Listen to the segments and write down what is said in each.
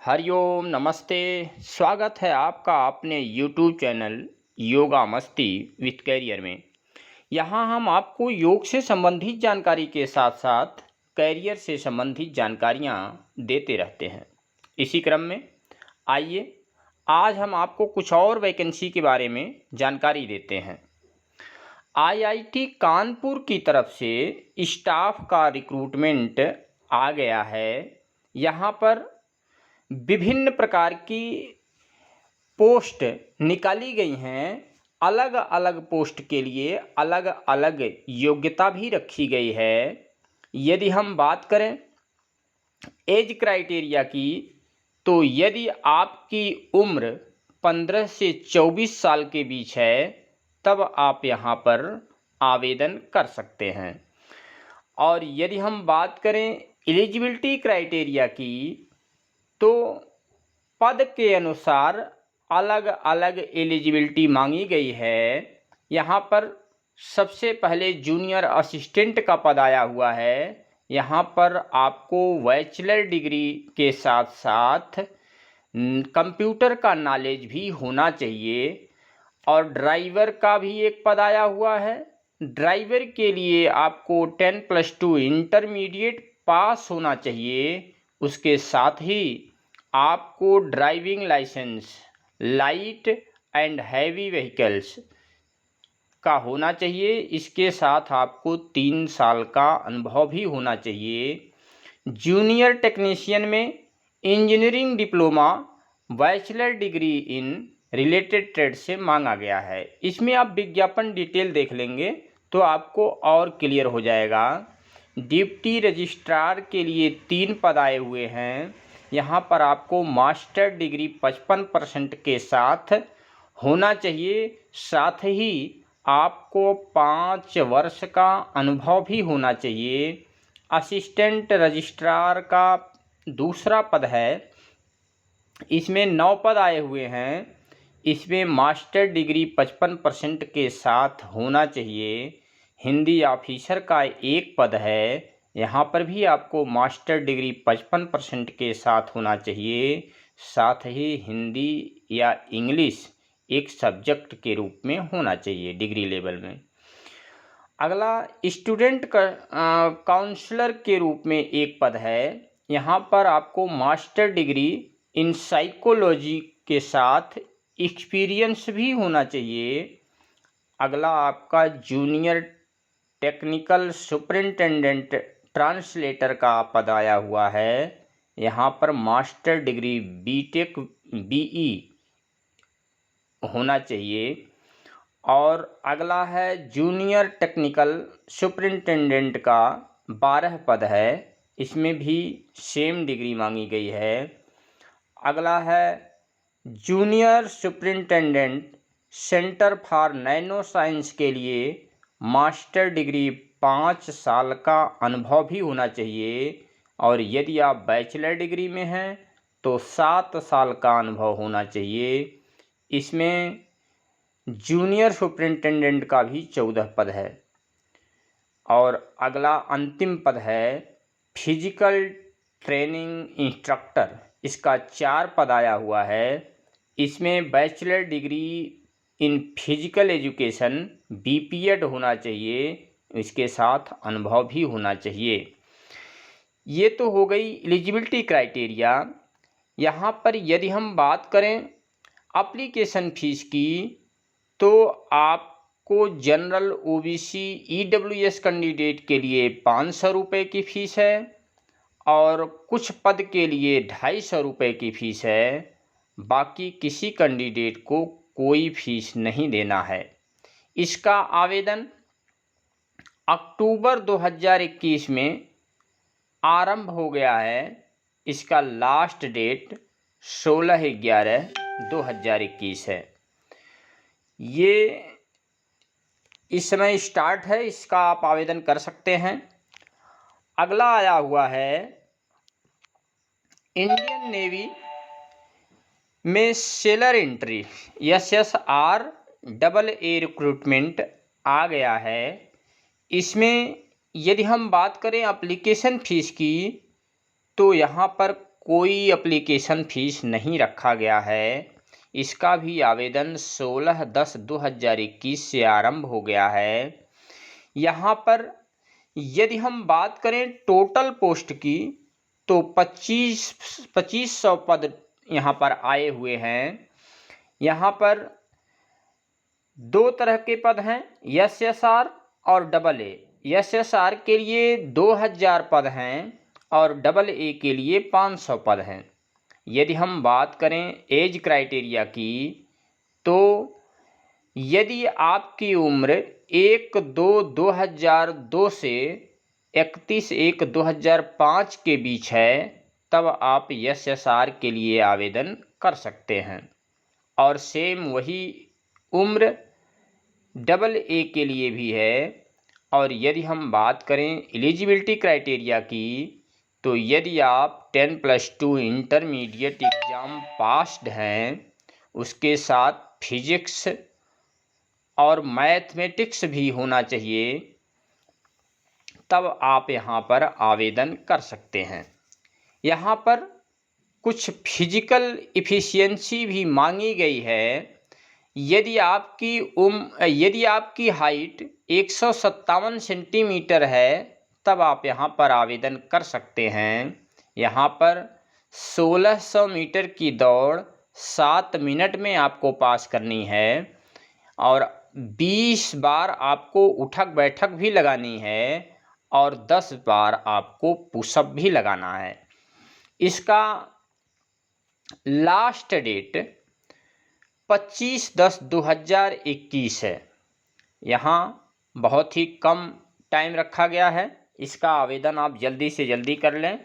हरिओम नमस्ते। स्वागत है आपका अपने YouTube चैनल योगा मस्ती विथ कैरियर में। यहाँ हम आपको योग से संबंधित जानकारी के साथ साथ कैरियर से संबंधित जानकारियाँ देते रहते हैं। इसी क्रम में आइए आज हम आपको कुछ और वैकेंसी के बारे में जानकारी देते हैं। IIT कानपुर की तरफ से स्टाफ का रिक्रूटमेंट आ गया है। यहाँ पर विभिन्न प्रकार की पोस्ट निकाली गई हैं। अलग अलग पोस्ट के लिए अलग अलग योग्यता भी रखी गई है। यदि हम बात करें एज क्राइटेरिया की, तो यदि आपकी उम्र 15 से 24 साल के बीच है तब आप यहाँ पर आवेदन कर सकते हैं। और यदि हम बात करें एलिजिबिलिटी क्राइटेरिया की, तो पद के अनुसार अलग अलग एलिजिबिलिटी मांगी गई है। यहाँ पर सबसे पहले जूनियर असिस्टेंट का पद आया हुआ है। यहाँ पर आपको बैचलर डिग्री के साथ साथ कंप्यूटर का नॉलेज भी होना चाहिए। और ड्राइवर का भी एक पद आया हुआ है। ड्राइवर के लिए आपको 10+2 इंटरमीडिएट पास होना चाहिए। उसके साथ ही आपको driving licence light and heavy vehicles का होना चाहिए। इसके साथ आपको 3 साल का अनुभव भी होना चाहिए। जूनियर टेक्नीशियन में engineering diploma bachelor degree in related trade से मांगा गया है। इसमें आप विज्ञापन डिटेल देख लेंगे तो आपको और क्लियर हो जाएगा। डिप्टी रजिस्ट्रार के लिए 3 पद आए हुए हैं। यहाँ पर आपको मास्टर डिग्री 55% के साथ होना चाहिए। साथ ही आपको 5 वर्ष का अनुभव भी होना चाहिए। असिस्टेंट रजिस्ट्रार का दूसरा पद है। इसमें 9 पद आए हुए हैं। इसमें मास्टर डिग्री 55% के साथ होना चाहिए। हिंदी ऑफिसर का 1 पद है। यहाँ पर भी आपको मास्टर डिग्री 55% के साथ होना चाहिए। साथ ही हिंदी या इंग्लिश एक सब्जेक्ट के रूप में होना चाहिए डिग्री लेवल में। अगला स्टूडेंट काउंसलर के रूप में 1 पद है। यहाँ पर आपको मास्टर डिग्री इन साइकोलॉजी के साथ एक्सपीरियंस भी होना चाहिए। अगला आपका जूनियर टेक्निकल सुपरिंटेंडेंट ट्रांसलेटर का पद आया हुआ है। यहाँ पर मास्टर डिग्री बीटेक बीई होना चाहिए। और अगला है जूनियर टेक्निकल सुपरिंटेंडेंट का 12 पद है। इसमें भी सेम डिग्री मांगी गई है। अगला है junior superintendent centre for nano science के लिए मास्टर डिग्री 5 साल का अनुभव भी होना चाहिए। और यदि आप बैचलर डिग्री में हैं तो 7 साल का अनुभव होना चाहिए। इसमें जूनियर सुपरिंटेंडेंट का भी 14 पद है। और अगला अंतिम पद है फिजिकल ट्रेनिंग इंस्ट्रक्टर। इसका 4 पद आया हुआ है। इसमें bachelor degree in physical education BPEd होना चाहिए। इसके साथ अनुभव भी होना चाहिए। ये तो हो गई एलिजिबिलिटी क्राइटेरिया। यहाँ पर यदि हम बात करें एप्लीकेशन फ़ीस की, तो आपको जनरल ओबीसी ईडब्ल्यूएस कैंडिडेट के लिए 500 रुपये की फ़ीस है। और कुछ पद के लिए 250 रुपये की फ़ीस है। बाकी किसी कैंडिडेट को कोई फ़ीस नहीं देना है। इसका आवेदन अक्टूबर 2021 में आरंभ हो गया है। इसका लास्ट डेट 16/11/2021 है। ये इस समय स्टार्ट है। इसका आप आवेदन कर सकते हैं। अगला आया हुआ है इंडियन नेवी में sailor entry SSR AA recruitment आ गया है। इसमें यदि हम बात करें एप्लीकेशन फ़ीस की, तो यहाँ पर कोई एप्लीकेशन फ़ीस नहीं रखा गया है। इसका भी आवेदन 16/10/2021 से आरंभ हो गया है। यहाँ पर यदि हम बात करें टोटल पोस्ट की तो 2500 पद यहाँ पर आए हुए हैं। यहाँ पर दो तरह के पद हैं, SSR और AA। SSR के लिए 2000 पद हैं और AA के लिए 500 पद हैं। यदि हम बात करें एज क्राइटेरिया की तो यदि आपकी उम्र 1/2/2002 से 31/1/2005 के बीच है तब आप SSR के लिए आवेदन कर सकते हैं। और सेम वही उम्र AA के लिए भी है। और यदि हम बात करें एलिजिबिलिटी क्राइटेरिया की तो यदि आप 10+2 इंटरमीडिएट एग्ज़ाम पास्ड हैं, उसके साथ फिजिक्स और मैथमेटिक्स भी होना चाहिए, तब आप यहाँ पर आवेदन कर सकते हैं। यहाँ पर कुछ फिजिकल एफिशिएंसी भी मांगी गई है। यदि आपकी हाइट 157 सेंटीमीटर है तब आप यहाँ पर आवेदन कर सकते हैं। यहाँ पर 1600 मीटर की दौड़ 7 मिनट में आपको पास करनी है और 20 बार आपको उठक बैठक भी लगानी है और 10 बार आपको पुशअप भी लगाना है। इसका लास्ट डेट 25/10/2021 है। यहाँ बहुत ही कम टाइम रखा गया है। इसका आवेदन आप जल्दी से जल्दी कर लें,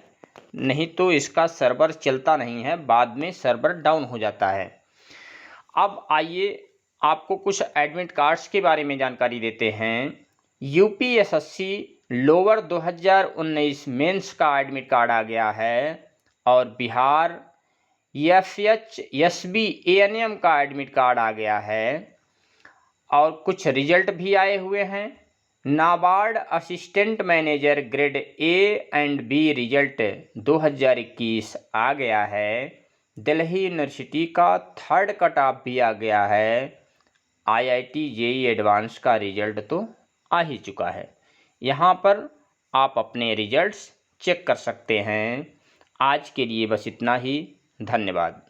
नहीं तो इसका सर्वर चलता नहीं है, बाद में सर्वर डाउन हो जाता है। अब आइए आपको कुछ एडमिट कार्ड्स के बारे में जानकारी देते हैं। UPSSC लोअर 2019 मेंस का एडमिट कार्ड आ गया है और बिहार FHSB ANM का एडमिट कार्ड आ गया है और कुछ रिजल्ट भी आए हुए हैं। NABARD assistant manager grade A and B result 2021 आ गया है। दिल्ली यूनिवर्सिटी का 3rd कट ऑफ भी आ गया है। IIT JEE एडवांस का रिजल्ट तो आ ही चुका है। यहाँ पर आप अपने रिजल्ट्स चेक कर सकते हैं। आज के लिए बस इतना ही। धन्यवाद।